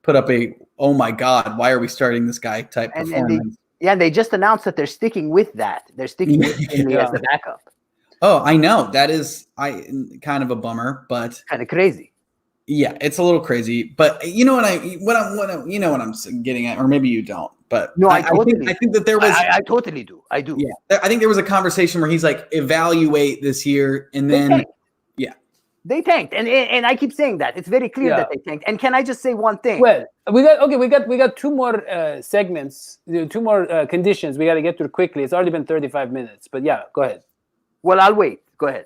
put up a, oh my God, why are we starting this guy type performance. They just announced that they're sticking with that. They're sticking with Finley as the backup. Oh, I know. That is kind of a bummer, but kind of crazy. Yeah, it's a little crazy, but you know what I'm getting at, or maybe you don't. But no, I think that there was. I totally do. I do. Yeah, I think there was a conversation where he's like, evaluate this year, and then they tanked, and I keep saying that it's very clear that they tanked. And can I just say one thing? Well, we got 2 more segments, 2 more conditions we got to get through quickly. It's already been 35 minutes, but yeah, go ahead. Well, I'll wait. Go ahead.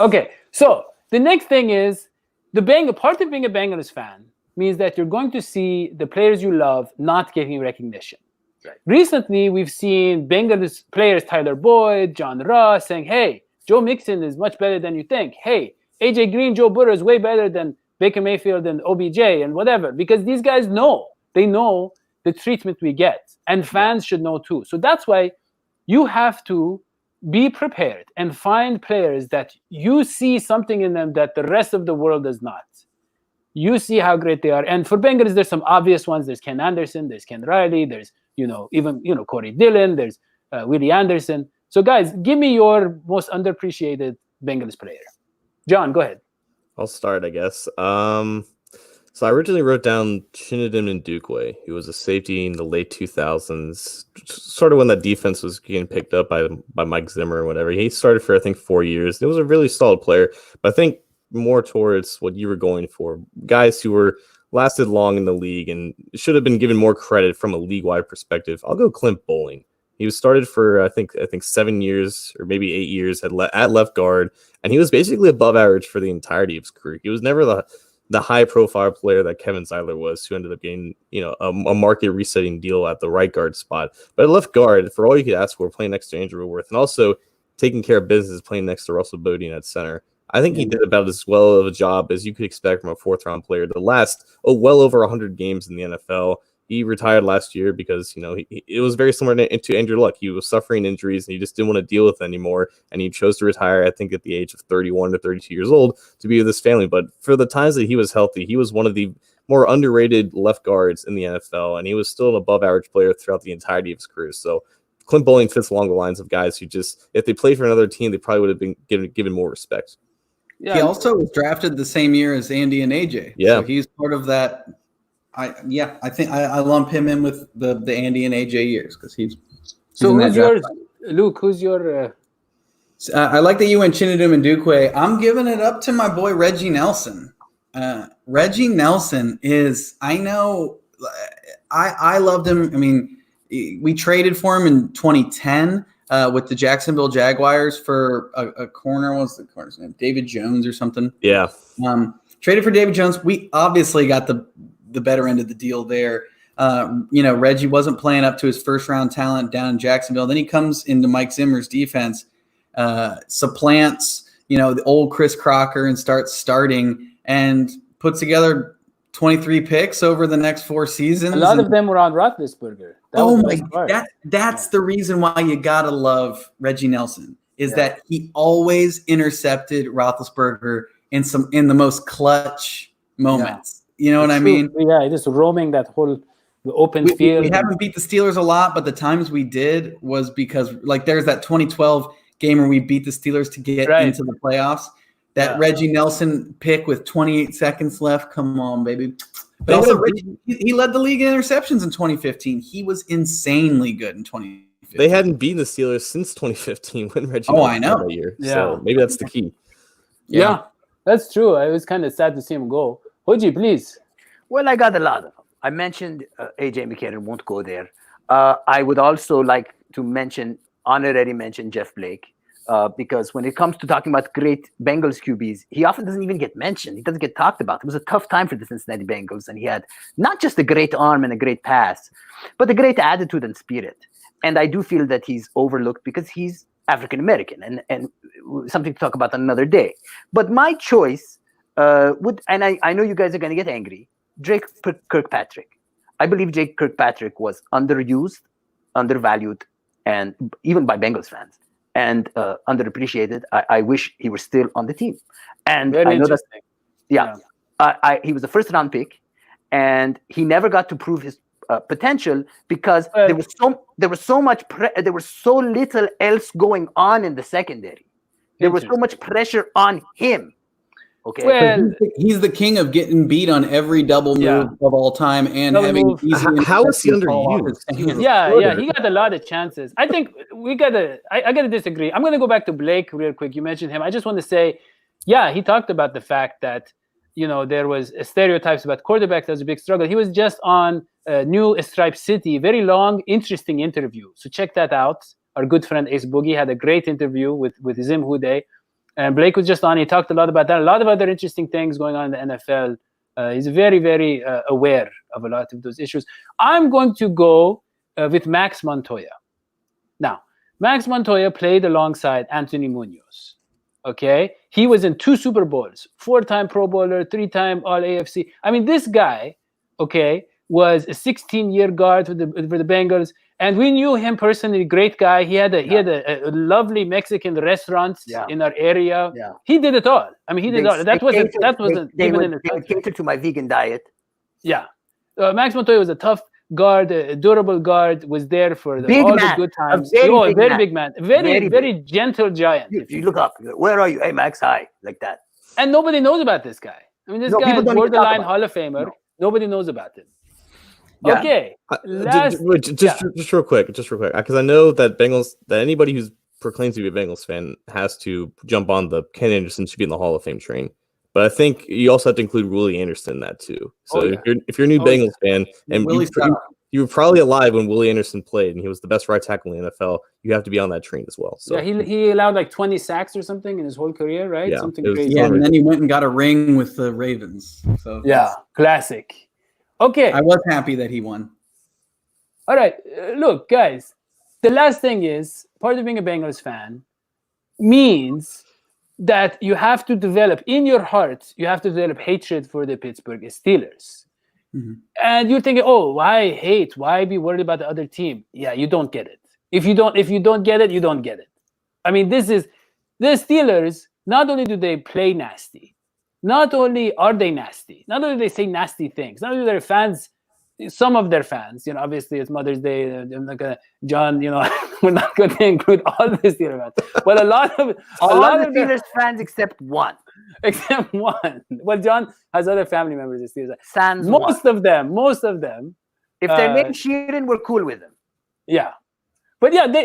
Okay, so the next thing is part of being a Bengals fan means that you're going to see the players you love not getting recognition. Right. Recently, we've seen Bengals players Tyler Boyd, John Ross saying, hey, Joe Mixon is much better than you think. Hey, AJ Green, Joe Burrow is way better than Baker Mayfield and OBJ and whatever, because these guys know the treatment we get, and fans should know too. So that's why you have to be prepared and find players that you see something in them that the rest of the world does not. You see how great they are. And for Bengals, there's some obvious ones. There's Ken Anderson, there's Ken Riley, there's, even Corey Dillon, there's Willie Anderson. So guys, give me your most underappreciated Bengals player. John, go ahead. I'll start, I guess. So I originally wrote down Chinedum Ndukwe, who was a safety in the late 2000s, sort of when that defense was getting picked up by Mike Zimmer or whatever. He started for, I think, 4 years. It was a really solid player, but I think more towards what you were going for, guys who were lasted long in the league and should have been given more credit from a league-wide perspective. I'll go Clint Bowling. He was started for, I think 7 years or maybe 8 years at left guard, and he was basically above average for the entirety of his career. He was never the high-profile player that Kevin Zeitler was, who ended up getting a market-resetting deal at the right guard spot. But at left guard, for all you could ask for, playing next to Andrew Woodworth, and also taking care of business, playing next to Russell Bodine at center. I think he did about as well of a job as you could expect from a fourth-round player to last well over 100 games in the NFL. He retired last year because, it was very similar to Andrew Luck. He was suffering injuries and he just didn't want to deal with it anymore. And he chose to retire, I think, at the age of 31 to 32 years old to be with his family. But for the times that he was healthy, he was one of the more underrated left guards in the NFL. And he was still an above average player throughout the entirety of his career. So Clint Bowling fits along the lines of guys who just, if they played for another team, they probably would have been given more respect. Yeah. He also was drafted the same year as Andy and AJ. Yeah. So he's part of that. I think I lump him in with the Andy and AJ years because he's so who's yours, Luke? Who's your? I like that you went Chinedum Ndukwe. I'm giving it up to my boy Reggie Nelson. Reggie Nelson is. I know. I loved him. I mean, we traded for him in 2010 with the Jacksonville Jaguars for a corner. What's the corner's name? David Jones or something. Yeah. Traded for David Jones. We obviously got the better end of the deal there. Reggie wasn't playing up to his first round talent down in Jacksonville. Then he comes into Mike Zimmer's defense, supplants, the old Chris Crocker and starting and puts together 23 picks over the next 4 seasons. A lot of them were on Roethlisberger. That's the reason why you gotta love Reggie Nelson is that he always intercepted Roethlisberger in the most clutch moments. You know what I mean? Yeah, just roaming that whole open field. We haven't beat the Steelers a lot, but the times we did was because there's that 2012 game where we beat the Steelers to get into the playoffs. That Reggie Nelson pick with 28 seconds left. Come on, baby. But also, he led the league in interceptions in 2015. He was insanely good in 2015. They hadn't beaten the Steelers since 2015 when Reggie I know. That year. Yeah. So maybe that's the key. Yeah, that's true. I was kind of sad to see him go. Hodgie, please. Well, I got a lot of them. I mentioned AJ McCarron, won't go there. I would also like to honorary mention Jeff Blake, because when it comes to talking about great Bengals QBs, he often doesn't even get mentioned. He doesn't get talked about. It was a tough time for the Cincinnati Bengals, and he had not just a great arm and a great pass, but a great attitude and spirit. And I do feel that he's overlooked because he's African-American, and something to talk about another day. But my choice I know you guys are going to get angry, Drake Kirkpatrick. I believe Jake Kirkpatrick was underused, undervalued, and even by Bengals fans, and underappreciated. I wish he was still on the team. And very I know that. He was a first-round pick, and he never got to prove his potential because there was so little else going on in the secondary. There was so much pressure on him. Okay. Well, he's the king of getting beat on every double move of all time and having easy. How is he underused? Yeah, he got a lot of chances. I think I gotta disagree. I'm gonna go back to Blake real quick. You mentioned him. I just want to say, he talked about the fact that there was stereotypes about quarterbacks. That was a big struggle. He was just on New Stripe City, very long, interesting interview. So check that out. Our good friend Ace Boogie had a great interview with Zim Houday. And Blake was just on. He talked a lot about that. A lot of other interesting things going on in the NFL. He's very, very aware of a lot of those issues. I'm going to go with Max Montoya. Now, Max Montoya played alongside Anthony Munoz. Okay, he was in 2 Super Bowls, 4-time Pro Bowler, 3-time All AFC. I mean, this guy, okay, was a 16-year guard for the Bengals, and we knew him personally. Great guy. He had a lovely Mexican restaurant in our area. Yeah. He did it all. I mean, he did all. That wasn't even in the They would cater to my vegan diet. Yeah, Max Montoya was a tough guard, a durable guard, was there for all the good times. Very big man, very gentle giant. You look up, where are you? Hey, Max, hi, like that. And nobody knows about this guy. I mean, this guy is borderline Hall of Famer. Nobody knows about him. Yeah. Okay, just real quick, because I know that anybody who proclaims to be a Bengals fan has to jump on the Ken Anderson should be in the Hall of Fame train. But I think you also have to include Willie Anderson in that too. So if you're a new Bengals fan, and you were probably alive when Willie Anderson played, and he was the best right tackle in the NFL, you have to be on that train as well. So he allowed like 20 sacks or something in his whole career, right? Yeah, something crazy. Yeah, and then he went and got a ring with the Ravens. So classic. Okay, I was happy that he won. All right, look, guys. The last thing is, part of being a Bengals fan means that you have to develop in your heart, you have to develop hatred for the Pittsburgh Steelers. Mm-hmm. And you're thinking, oh, why hate? Why be worried about the other team? Yeah, you don't get it. If you don't get it, you don't get it. I mean, this is the Steelers. Not only do they play nasty, not only are they nasty, not only do they say nasty things, not only their fans, some of their fans, obviously it's Mother's Day. I'm not gonna, John, we're not gonna include all the Steelers fans, but a lot of Steelers fans except one. Except one. Well, John has other family members as Steelers. Sans most of them. If they're named Sheeran, we're cool with them. Yeah, but yeah, they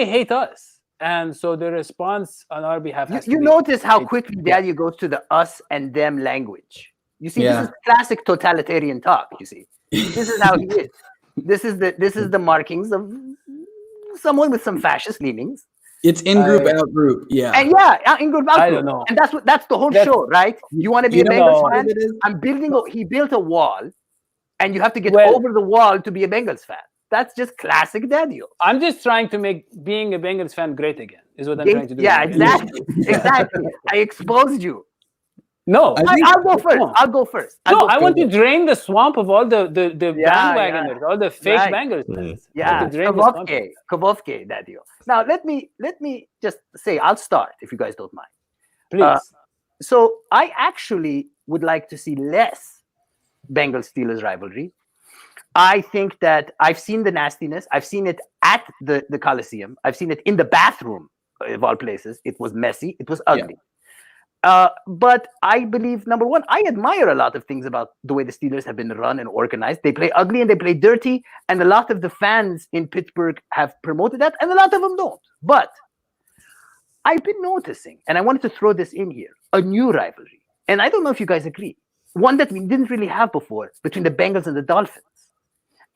hate us, and so the response on our behalf. You notice how quickly Dadio goes to the us and them language. You see, this is classic totalitarian talk. You see, this is how he is. This is the markings of someone with some fascist leanings. It's in group, out group, and in group, out group. I don't know, and that's the whole show, right? You want to be a Bengals fan? He built a wall, and you have to get over the wall to be a Bengals fan. That's just classic Dadio. I'm just trying to make being a Bengals fan great again. Is what I'm trying to do. Yeah, exactly. I exposed you. No, I'll go first. I'll go first. I want to drain the swamp of all the bandwagoners, all the fake Bengals fans. Yeah, Kavovke, Dadio. Now let me just say, I'll start if you guys don't mind. Please. So I actually would like to see less Bengals-Steelers rivalry. I think that I've seen the nastiness. I've seen it at the Coliseum. I've seen it in the bathroom of all places. It was messy. It was ugly. But I believe, number one, I admire a lot of things about the way the Steelers have been run and organized. They play ugly and they play dirty, and a lot of the fans in Pittsburgh have promoted that, and a lot of them don't. But I've been noticing, and I wanted to throw this in here, a new rivalry. And I don't know if you guys agree. One that we didn't really have before between the Bengals and the Dolphins.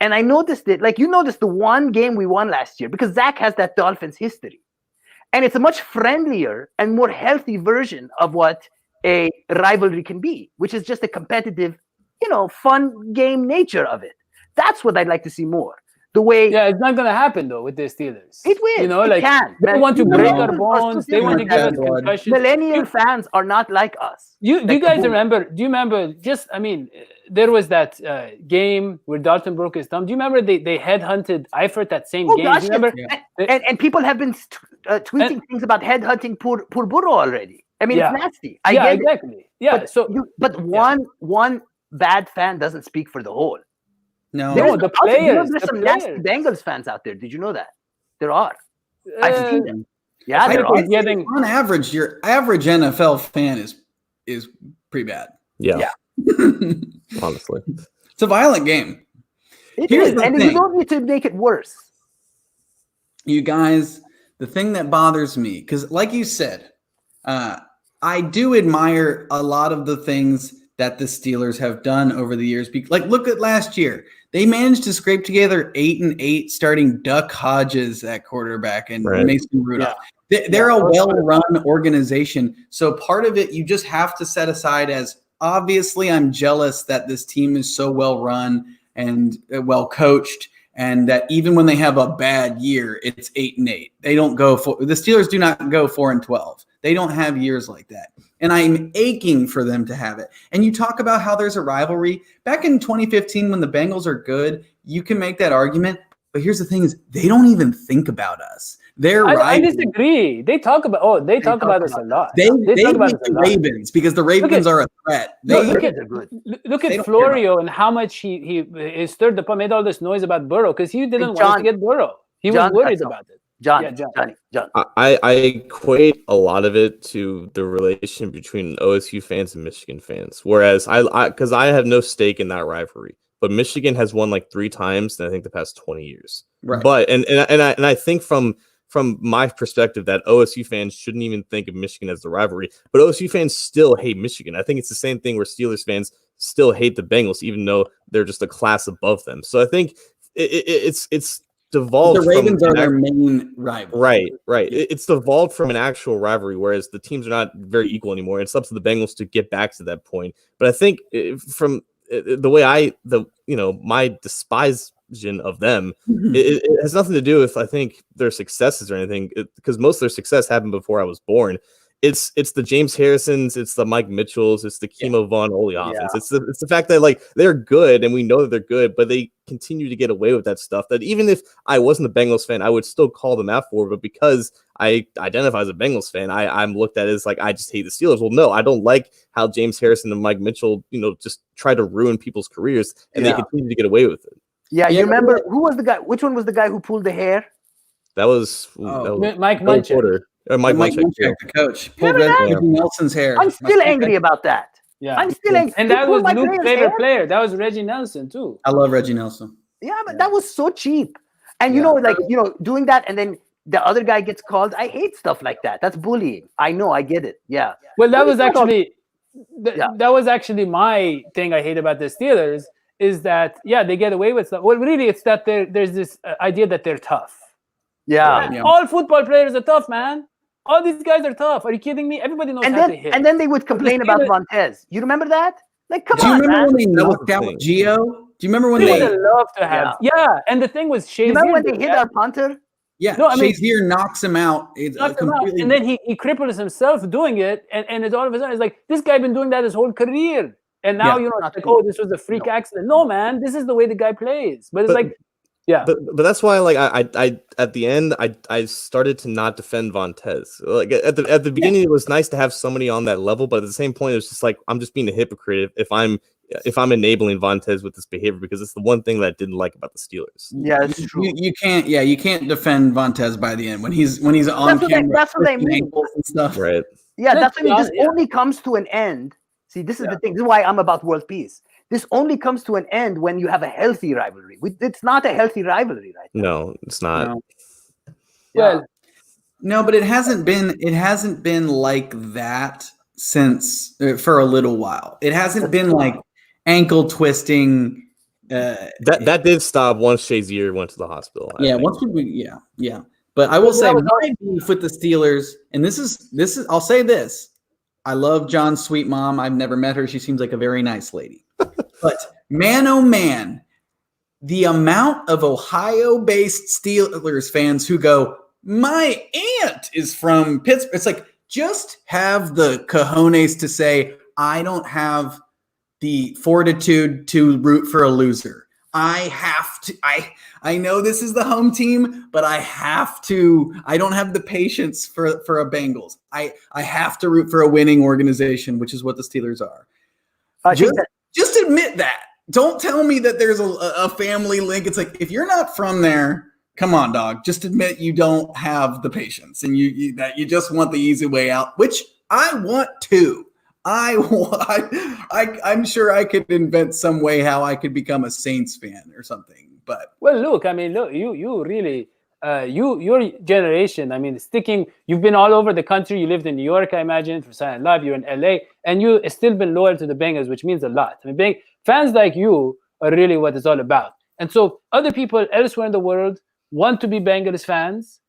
And I noticed it, like you noticed the one game we won last year, because Zach has that Dolphins history. And it's a much friendlier and more healthy version of what a rivalry can be, which is just a competitive, fun game nature of it. That's what I'd like to see more. The way, it's not going to happen though with the Steelers. It will. It can. They want to break our bones. They want to give us concussions. Millennial fans are not like us. Do you guys remember? Do you remember? There was that game where Dalton broke his thumb. Do you remember they headhunted Eifert that same game? Gosh, do you remember? Yeah. And people have been tweeting things about headhunting poor Burrow already. I mean, it's nasty. I get exactly. It. Yeah. But one bad fan doesn't speak for the whole. No, the players. There's some nasty Bengals fans out there. Did you know that? There are. I've seen them. Yeah, on average, your average NFL fan is pretty bad. Yeah. Honestly, it's a violent game. Here's the thing. You don't need to make it worse. You guys, the thing that bothers me, because like you said, I do admire a lot of the things that the Steelers have done over the years. Like, look at last year. They managed to scrape together 8-8, starting Duck Hodges at quarterback and Mason Rudolph. Yeah. They're a well-run organization. So part of it you just have to set aside as, obviously, I'm jealous that this team is so well-run and well-coached, and that even when they have a bad year, it's 8-8. They don't go the Steelers do not go 4-12. They don't have years like that. And I'm aching for them to have it. And you talk about how there's a rivalry. Back in 2015, when the Bengals are good, you can make that argument. But here's the thing is they don't even think about us. I disagree. They talk about us a lot. They talk about the Ravens because the Ravens are a threat. Look at Florio and how much he stirred the pot, made all this noise about Burrow because he didn't want to get Burrow. He was worried about it. John. I equate a lot of it to the relation between OSU fans and Michigan fans. Whereas because I have no stake in that rivalry, but Michigan has won like 3 times in I think the past 20 years. Right. But and I think from my perspective that OSU fans shouldn't even think of Michigan as the rivalry, but OSU fans still hate Michigan. I think it's the same thing where Steelers fans still hate the Bengals, even though they're just a class above them. So I think it's devolved. The Ravens are their main rival. Right. It's devolved from an actual rivalry, whereas the teams are not very equal anymore. It's up to the Bengals to get back to that point. But I think from the way my despisation of them, it has nothing to do with I think their successes or anything, because most of their success happened before I was born. It's the James Harrisons, it's the Mike Mitchells, it's the Kimo Von Ole offense. Yeah. It's the fact that like they're good and we know that they're good, but they continue to get away with that stuff that even if I wasn't a Bengals fan, I would still call them out for. But because I identify as a Bengals fan, I'm looked at as like I just hate the Steelers. Well, no, I don't like how James Harrison and Mike Mitchell, just try to ruin people's careers and they continue to get away with it. Yeah, you remember who was the guy? Which one was the guy who pulled the hair? That was Mike Munchak. Mike Munchak, the coach. Pulled Reggie Nelson's hair. I'm still angry about that. Yeah, I'm still angry. And that was Luke's favorite player. That was Reggie Nelson too. I love Reggie Nelson. Yeah, but that was so cheap. And doing that and then the other guy gets called. I hate stuff like that. That's bullying. I know. I get it. Yeah. Well, that was actually my thing I hate about the Steelers is that they get away with stuff. Well, really, it's that there's this idea that they're tough. Yeah. All football players are tough, man. All these guys are tough. Are you kidding me? Everybody knows how to hit. And then they would complain about Montez. You remember that? Like, come on, man. Do you remember when they knocked out Gio? Do you remember when they would love to have? Yeah. And the thing was, Shazier. You remember when they hit our punter? Yeah. No, Shazier knocks him out. And then he cripples himself doing it. And it's all of a sudden, it's like, this guy been doing that his whole career. And now, it's like, this was a freak accident. No, man, this is the way the guy plays. But it's like, yeah, but that's why like I at the end I started to not defend Vontez. Like at the beginning it was nice to have somebody on that level, but at the same point it was just like I'm just being a hypocrite if I'm enabling Vontez with this behavior because it's the one thing that I didn't like about the Steelers. Yeah, it's true. You can't defend Vontez by the end when he's on camera. That's what I mean. And stuff. Right. Yeah, that's what I mean. This only comes to an end. See, this is the thing. This is why I'm about world peace. This only comes to an end when you have a healthy rivalry. It's not a healthy rivalry right now. No, it's not. No. Well, no, but it hasn't been like that since for a little while. It hasn't been like ankle twisting. That did stop once Shazier went to the hospital. Yeah. But I will say my beef with the Steelers, and this is I'll say this. I love John's sweet mom. I've never met her. She seems like a very nice lady. But man, oh man, the amount of Ohio-based Steelers fans who go, my aunt is from Pittsburgh. It's like, just have the cojones to say, I don't have the fortitude to root for a loser. I have to. I know this is the home team, but I have to. I don't have the patience for a Bengals. I have to root for a winning organization, which is what the Steelers are. Just admit that. Don't tell me that there's a family link. It's like if you're not from there, come on, dog. Just admit you don't have the patience and that you just want the easy way out, which I want to. I'm sure I could invent some way how I could become a Saints fan or something. But look, you really, your generation. I mean, you've been all over the country. You lived in New York, I imagine, for Silent Live. You're in LA, and you still been loyal to the Bengals, which means a lot. I mean, fans like you are really what it's all about. And so, other people elsewhere in the world want to be Bengals fans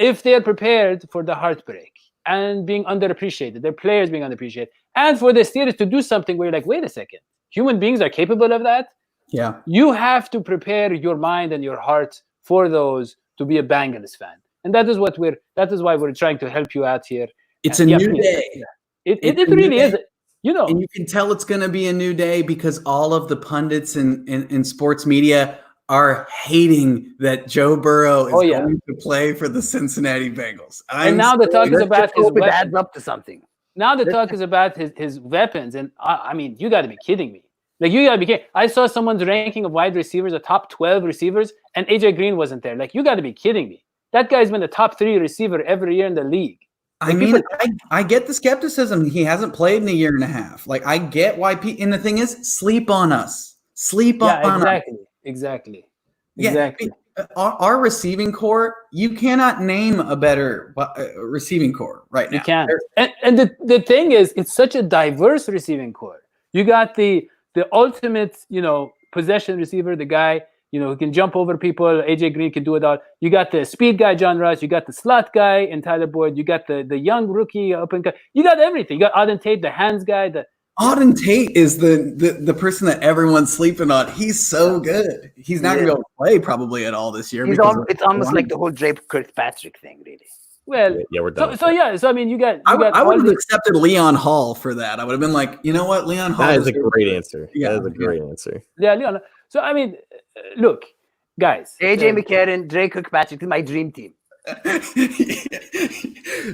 if they are prepared for the heartbreak and being underappreciated, their players being underappreciated, and for the Steelers to do something where you're like, wait a second, human beings are capable of that. Yeah. You have to prepare your mind and your heart for those to be a Bengals fan. And that is why we're trying to help you out here. It's And a yeah, new please. day. It It's a really new is. day. You know, And you can tell it's going to be a new day because all of the pundits in sports media are hating that Joe Burrow is going to play for the Cincinnati Bengals. And now the talk is about his Hope it weapons. adds up to something. Now the talk is about his weapons. And I mean, you got to be kidding me. Like, you got to be kidding. I saw someone's ranking of wide receivers, the top 12 receivers, and AJ Green wasn't there. Like, you got to be kidding me. That guy's been the top 3 receiver every year in the league. I mean, I get the skepticism. He hasn't played in a year and a half. Like, I get why and the thing is, sleep on us. Sleep on us. Exactly. Our receiving core, you cannot name a better receiving core right now. You can't. And the thing is, it's such a diverse receiving core. You got the ultimate, possession receiver, the guy, who can jump over people. AJ Green can do it all. You got the speed guy, John Ross. You got the slot guy in Tyler Boyd. You got the young rookie up and you got everything. You got Auden Tate, the hands guy. Auden Tate is the person that everyone's sleeping on. He's so good. He's not going to be able to play probably at all this year. It's almost like the whole Drake Kirkpatrick thing, really. Well, yeah, we're done. So I mean, you got. I would have accepted Leon Hall for that. I would have been like, you know what, Leon Hall. That is a great answer. Yeah, that is a great answer. Yeah, Leon. So I mean, look, guys. AJ McCarron, Drake Kirkpatrick is my dream team.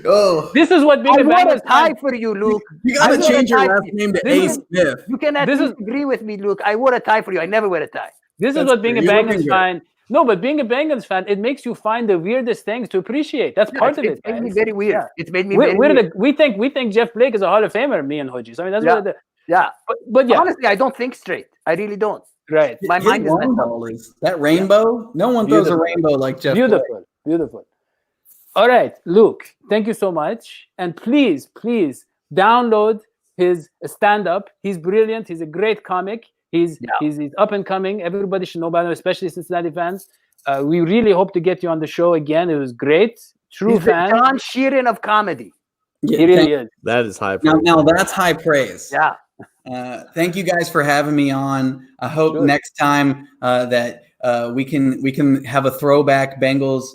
Oh, this is what being a Bengals tie for you, Luke. You gotta change your last name to A. Smith. You cannot disagree with me, Luke. I wore a tie for you. I never wear a tie. This is what being a Bengals fan. No, but being a Bengals fan, it makes you find the weirdest things to appreciate. That's part of it. It's made me very weird. Yeah. It's made me very weird. We think Jeff Blake is a Hall of Famer, me and Hodgie. So I mean, that's what it is. Yeah. But yeah. Honestly, I don't think straight. I really don't. Right. My mind is messed up. That rainbow? No one throws a rainbow like Jeff Blake. Beautiful. All right, Luke, thank you so much. And please download his stand-up. He's brilliant. He's a great comic. He's up and coming. Everybody should know about him, especially Cincinnati fans. We really hope to get you on the show again. It was great. He's fan. The John Sheeran of comedy. Yeah, he really is. That is high praise. Now that's high praise. Yeah. Thank you guys for having me on. I hope next time that we can have a throwback Bengals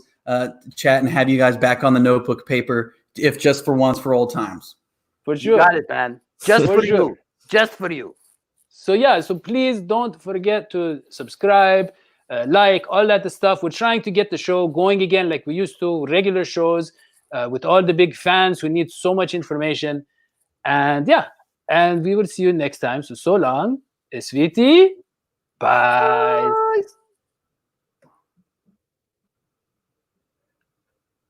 chat and have you guys back on the notebook paper, if just for once, for old times. For sure. You got it, man. Just for you. Just for you. So please don't forget to subscribe, like, all that stuff. We're trying to get the show going again like we used to, regular shows with all the big fans who need so much information. And we will see you next time. So long. SVT. Bye.